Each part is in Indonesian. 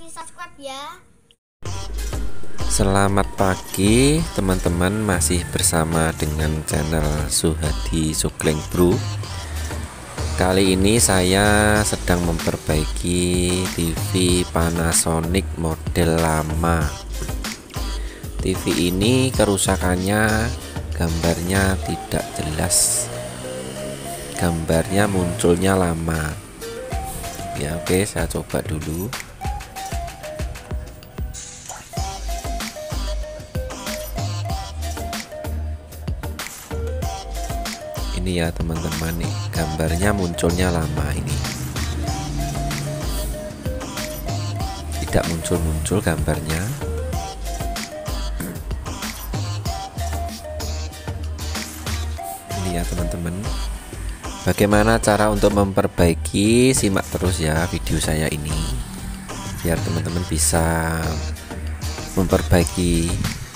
di subscribe ya. Selamat pagi teman-teman, masih bersama dengan channel Suhadi Sukleng Bro. Kali ini saya sedang memperbaiki TV Panasonic model lama. TV ini kerusakannya, gambarnya tidak jelas, gambarnya munculnya lama ya. Oke, saya coba dulu. Ini ya teman-teman, nih gambarnya munculnya lama, ini tidak muncul gambarnya. Ini ya teman-teman, bagaimana cara untuk memperbaiki, simak terus ya video saya ini biar teman-teman bisa memperbaiki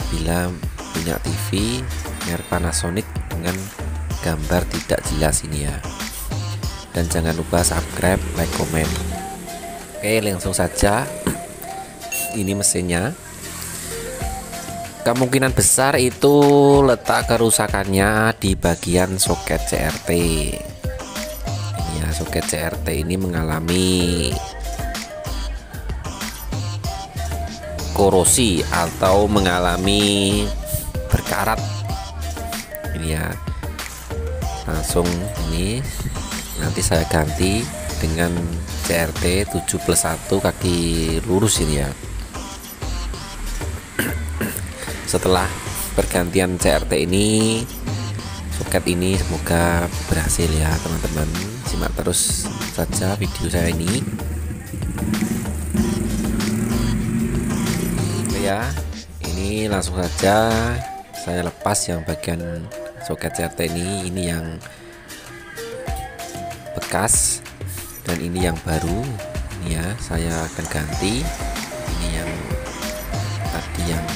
bila punya TV merek Panasonic dengan gambar tidak jelas ini ya. Dan jangan lupa subscribe, like, komen. Oke, langsung saja. Ini mesinnya. Kemungkinan besar itu letak kerusakannya di bagian soket CRT. Ini ya, soket CRT ini mengalami korosi atau mengalami berkarat. Ini ya. Langsung ini nanti saya ganti dengan CRT 7+1 kaki lurus ini ya. Setelah pergantian CRT ini, soket ini semoga berhasil ya teman-teman. Simak terus saja video saya ini. Oke ya, ini langsung saja saya lepas yang bagian soket CRT ini yang bekas dan ini yang baru. Ini ya, saya akan ganti. Ini yang tadi yang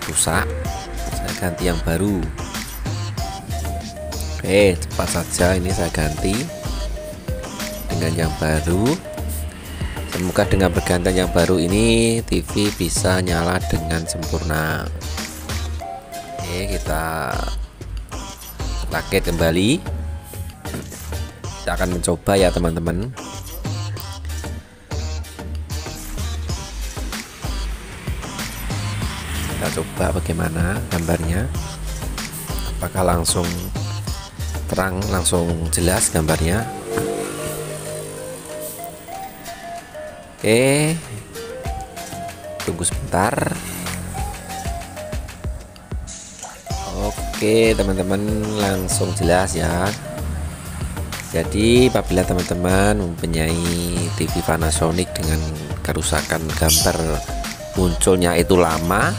rusak, saya ganti yang baru. Oke, cepat saja ini saya ganti dengan yang baru. Semoga dengan pergantian yang baru ini TV bisa nyala dengan sempurna. Oke, kita rakit kembali. Kita akan mencoba ya teman-teman. Kita coba bagaimana gambarnya, apakah langsung terang, langsung jelas gambarnya. Oke, tunggu sebentar. Oke teman-teman, langsung jelas ya. Jadi apabila teman-teman mempunyai TV Panasonic dengan kerusakan gambar munculnya itu lama,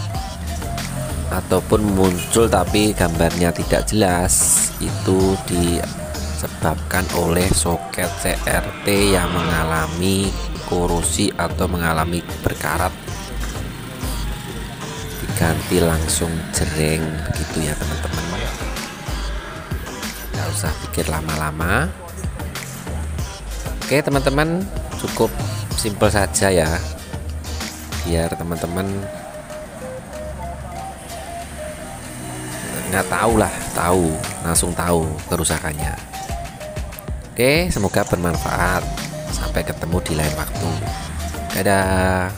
ataupun muncul tapi gambarnya tidak jelas, itu disebabkan oleh soket CRT yang mengalami korosi atau mengalami berkarat. Diganti langsung jreng begitu ya teman-teman, nggak usah pikir lama-lama. Oke teman-teman, cukup simpel saja ya, biar teman-teman nggak langsung tahu kerusakannya. Oke, semoga bermanfaat. Sampai ketemu di lain waktu. Dadah.